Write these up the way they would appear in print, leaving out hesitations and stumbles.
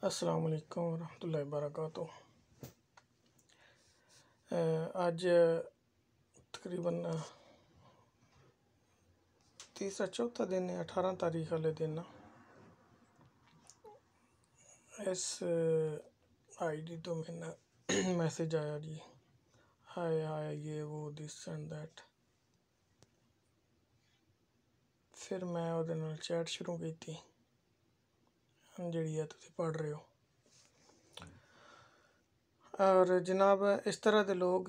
अस्सलाम वालेकुम वरहमतुल्लाहि वबरकातुह। अज तकरीबन तीसरा चौथा दिन है, 18 तारीख वाले दिन इस आईडी तो मैंने मैसेज आया जी, हाय हाय ये वो दिस एंड दैट। फिर मैं ਉਹਦੇ ਨਾਲ चैट शुरू की ਜਿਹੜੀ ਹੈ ਤੁਸੀਂ पढ़ रहे हो। और जनाब इस तरह के लोग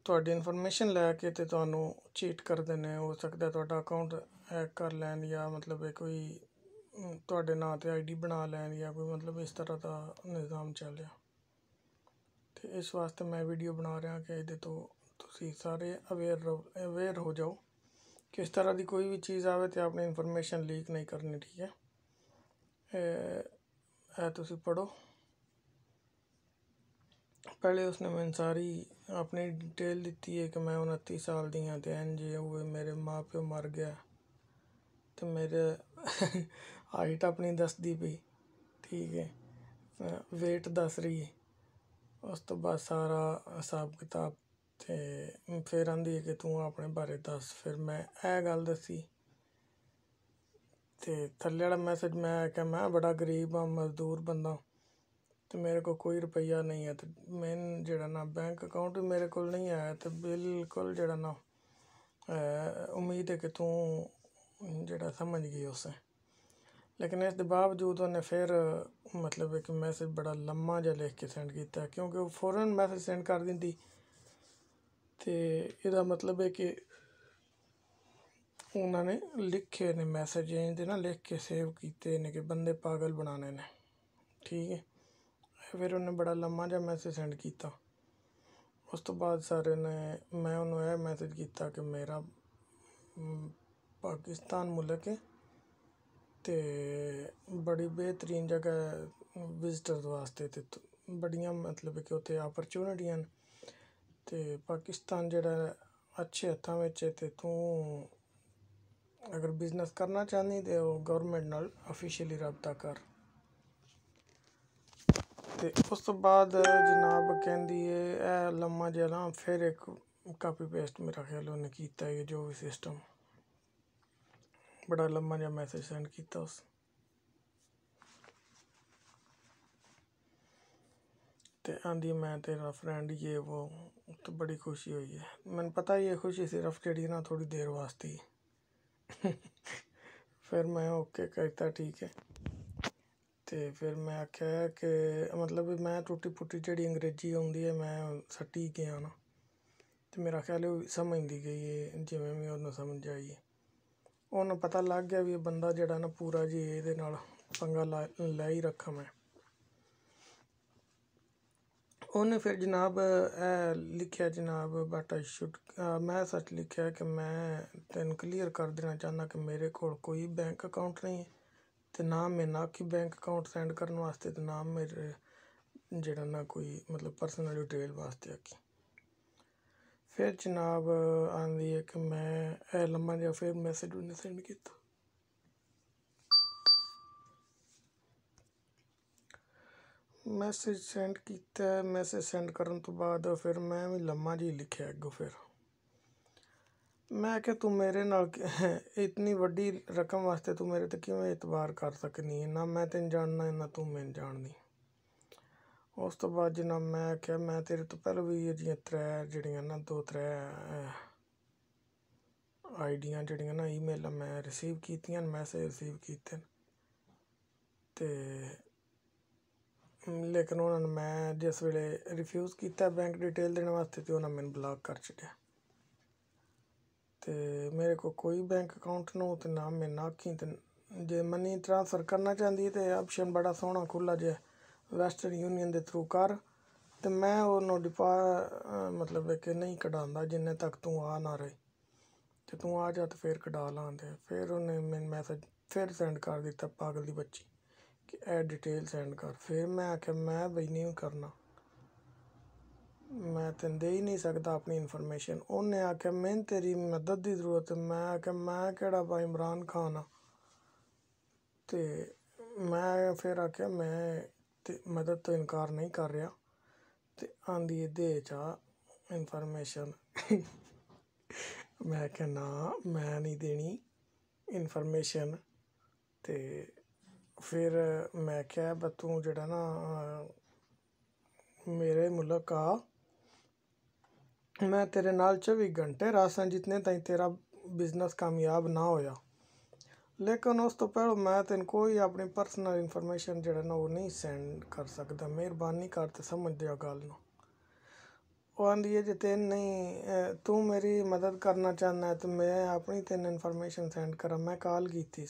ਤੁਹਾਡੀ ਇਨਫੋਰਮੇਸ਼ਨ ਲੈ ਕੇ ਤੇ ਤੁਹਾਨੂੰ ਚੀਟ ਕਰਦੇ ਨੇ। ਹੋ ਸਕਦਾ ਤੁਹਾਡਾ ਅਕਾਊਂਟ हैक कर लैन या मतलब कोई ਤੁਹਾਡੇ ਨਾਂ ਤੇ आईडी बना लैन या कोई मतलब इस तरह का निज़ाम ਚੱਲਿਆ। ਤੇ ਇਸ ਵਾਸਤੇ मैं वीडियो बना रहा कि ਇਹਦੇ ਤੋਂ ਤੁਸੀਂ ਸਾਰੇ अवेयर हो जाओ कि इस तरह की कोई भी चीज़ आवे तो अपनी इन्फॉर्मेशन लीक नहीं करनी, ठीक है। तुसी पढ़ो। पहले उसने मैंने सारी अपनी डिटेल दी है कि मैं 29 साल दी हाँ, तो एन जे हुए मेरे माँ प्यो मर गया, तो मेरे हाइट अपनी दसदी पई, ठीक है, वेट दस रही है। उस तो बाद सारा हिसाब किताब तो फिर आंदी है कि तू अपने बारे दस। फिर मैं गल दसी तो थल्ले वाला मैसेज मैं आख्या मैं बड़ा गरीब हाँ, मजदूर बंदा, तो मेरे को कोई रुपया नहीं है। तो मेन जड़ा ना बैंक अकाउंट भी मेरे को नहीं आया, तो बिल्कुल जड़ा ना उम्मीद है कि तू जड़ा समझ गई उसे। लेकिन इस बावजूद उन्हें फिर मतलब एक मैसेज बड़ा लम्मा जहा लिख के सेंड किया, क्योंकि वो फौरन मैसेज सेंड कर दी। तो यदा मतलब है कि उन्होंने लिखे ने मैसेज इंज ना लिख के सेव किए ने कि बंदे पागल बनाने ने, ठीक है। फिर उन्हें बड़ा लम्मा जहा मैसेज सेंड किया। उस तो बाद सारे ने मैं उन्होंने यह मैसेज किया कि मेरा पाकिस्तान मुल्क है तो बड़ी बेहतरीन जगह विजिटर्स वास्ते, तो बड़ियाँ मतलब कि उत्थे अपॉर्चुनिटियां न। तो पाकिस्तान जड़ा अच्छे हत्थों में है, तो तू अगर बिजनेस करना चाहनी तो गौरमेंट नाल ऑफिशियली रब्ता कर। तो उस तो बाद जनाब कहती है लम्मा जहा फिर एक कापी पेस्ट मेरा ख्याल उन्हें किया है, जो भी सिस्टम बड़ा लम्मा जहा मैसेज सेंड किया उस। तो आंधी मैं तेरा फ्रेंड ये वो, तो बड़ी खुशी हुई है। मैंने पता ये खुशी सिर्फ जड़ी ना थोड़ी देर वास्ते ही फिर मैं ओके कहता ठीक है। तो फिर मैं आख्या कि मतलब मैं टुटी फुटी जी अंग्रेजी आँदी है मैं सट्टी गया ना, तो मेरा ख्याल समझती गई है जिमें भी उन्होंने समझ आई है। उन्हें पता लग गया भी बंदा जड़ा ना पूरा जी ये पंगा लै ही रखा मैं। उन्हें फिर जनाब लिखा जनाब बट आई शुड मैं सच लिखा कि मैं तेन क्लीयर कर देना चाहना कि मेरे को कोई बैंक अकाउंट नहीं है, तो ना मैं ना कि बैंक अकाउंट सेंड करने वास्ते, तो ना मेरे जड़ा ना कोई मतलब पर्सनल डिटेल वास्ते आखी। फिर जनाब आंदी है कि मैं लम्मा जहा फिर मैसेज उन्हें सेंड किया। मैसेज सेंड किया, मैसेज सेंड करने तो बाद फिर मैं भी लम्मा जी लिखा अगों। फिर मैं क्या तू मेरे नाल इतनी वड्डी रकम वास्ते तू मेरे ते किवें एतबार कर सकनी है, ना मैं तेन जानना ना तू मैनू जानदी। उस तो बाद जनाब मैं क्या मैं तेरे तो पहले भी जियां त्रै जड़ियां ना दो त्रै आईडियां जड़ियां ना ईमेल मैं रिसीव कीतियां, मैसेज रिसीव किए, तो लेकिन उन्होंने मैं जिस वेले रिफ्यूज़ किया बैंक डिटेल देने वास्ते, तो उन्होंने मैंने ब्लॉक कर छड़िया। तो मेरे को कोई बैंक अकाउंट न तो ना मैं आखी। तो जे मनी ट्रांसफ़र करना चाहती तो ऑप्शन बड़ा सोहना खुला जो वैस्टर्न यूनियन के थ्रू कर, तो मैं उन्होंने मतलब कि नहीं कढ़ांदा जिन्ने तक तू आ ना रहे, तो तू आ जा तो फिर कढ़ा लाते। फिर उन्हें मैंने मैसेज फिर सेंड कर दिता पागल दी बच्ची कि ए डिटेल सेंड कर। फिर मैं आख्या मैं बई नहीं करना, मैं तेन दे ही नहीं सकता अपनी इन्फॉर्मेशन। उन्हें आख्या मैंने तेरी मदद की जरूरत है। मैं आख्या मैं केड़ा इमरान खान हाँ। तो मैं फिर आख्या मैं ਤੇ ਮਦਦ ਤੋਂ ਇਨਕਾਰ ਨਹੀਂ ਕਰ ਰਿਹਾ ਤੇ ਆਂਦੀ ਹੈ ਦੇ ਚਾ ਇਨਫੋਰਮੇਸ਼ਨ। ਮੈਂ ਕਿਹਾ ਨਾ ਮੈਂ ਨਹੀਂ ਦੇਣੀ ਇਨਫੋਰਮੇਸ਼ਨ। ਤੇ ਫਿਰ मैं क्या तू जड़ा ना मेरे मुल्क आ, मैं तेरे नाल 24 घंटे रहा जितने ताईं तेरा बिजनेस कामयाब ना होया। लेकिन उस तो पहले मैं तेन कोई अपनी पर्सनल इन्फॉर्मेशन जड़ा ना वो नहीं सेंड कर सकता, मेहरबानी कर ते समझ दिया गल नूं। वो आंदी है जे तेन नहीं तू मेरी मदद करना चाहना है तो मैं अपनी तेन इन्फॉर्मेशन सेंड करा। मैं कॉल की थी,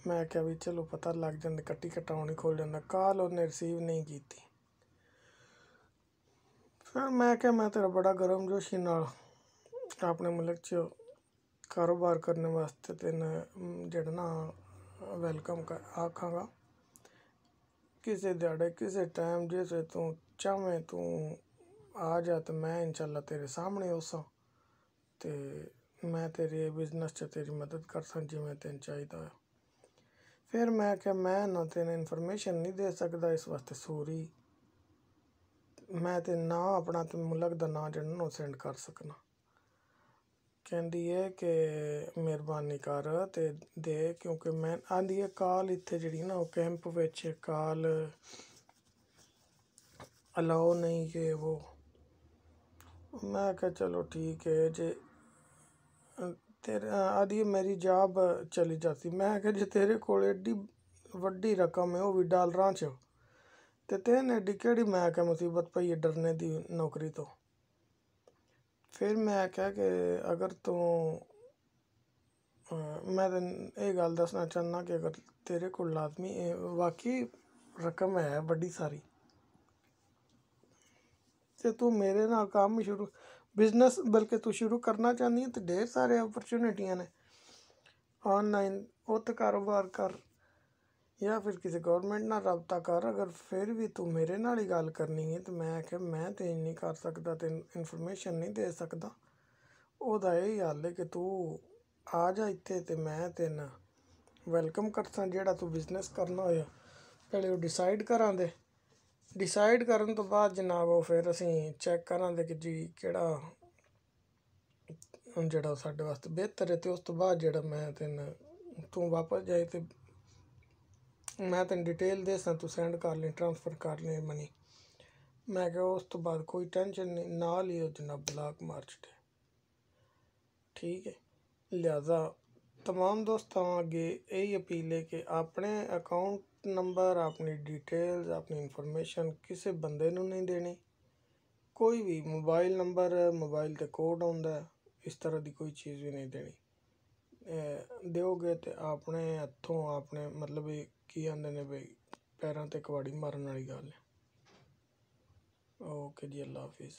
मैं क्या भी चलो पता लग जाता, कट्टी कटाउनी खोल जाता। कॉल उन्हें रिसीव नहीं की थी। फिर मैं क्या मैं तेरा बड़ा गर्म जोशी नाल अपने मुल्क च कारोबार करने वास्ते तेन जड़ा ना वेलकम कर आखांगा। किसी ध्याड़े किसी टाइम जिस तू चाहें तू आ जा तो मैं इंशाल्लाह तेरे सामने होसा ते मैं तेरे बिजनेस च तेरी मदद कर सा जिवें तेन चाहिदा है। फिर मैं क्या मैं ना तेन इन्फॉर्मेशन नहीं दे सकदा, इस वास्ते सॉरी। मैं ते ना अपना ते मुल्क दा नां जड़ा ना सेंड कर सकना। कहंदी है कि मेहरबानी कर ते दे, क्योंकि मैं आंदी है कॉल इत्थे जड़ी ना वो कैंप विच कॉल अलाउ नहीं कि वो। मैं क्या चलो ठीक है जे तेरे आदि मेरी जॉब चली जाती। मैं क्या जे तेरे कोल एड्डी वड्डी रकम है वो भी डॉलरां च ते तेन एड्डी केड़ी मैं क्या मुसीबत पई है डरने दी नौकरी तो। फिर मैं क्या कि अगर तू मैं तेन ये गल दसना चाहना कि अगर तेरे को लाजमी वाकई रकम है बड़ी सारी ते तू मेरे नाल काम शुरू बिजनेस बल्कि तू शुरू करना चाहनी है तो ढेर सारे अपॉर्चुनिटियां ने ऑनलाइन उत्त कारोबार कर या फिर किसी गवर्नमेंट नाल रबता कर। अगर फिर भी तू मेरे नाल ही गल करनी है तो मैं क्या मैं ते नहीं कर सकदा, तेन इन्फॉर्मेशन नहीं दे सकदा। ओह्दा यही हल है कि तू आ जा इत्थे ते मैं तेन वेलकम करसां। जेह्ड़ा तू बिजनेस करना होया पहले ओह् डिसाइड करां दे, डिसाइड करन तो बाद जनाब ओह् फिर असीं चैक करां दे कि जी केह्ड़ा जेह्ड़ा साढ़े वास्ते बेहतर है। ते उस तो बाद जेह्ड़ा मैं तेन तू वापस जाए ते मैं तेन डिटेल देसां, तू सेंड कर लें ट्रांसफर कर लें मनी। मैं क्या उस तो बाद कोई टेंशन नहीं, नाल ही जनाब ब्लॉक मार छड़े। ठीक है, लिहाजा तमाम दोस्तों अगे यही अपील है कि अपने अकाउंट नंबर अपनी डिटेल्स अपनी इन्फॉर्मेशन किसी बंदे नूं नहीं देनी। कोई भी मोबाइल नंबर मोबाइल ते कोड आउंदा है, इस तरह की कोई चीज़ भी नहीं देनी। दोगे तो अपने हत्थों अपने मतलब की आंदे ने भाई पैरों ते कुहाड़ी मारन वाली गल है। ओके जी, अल्लाह हाफिज़।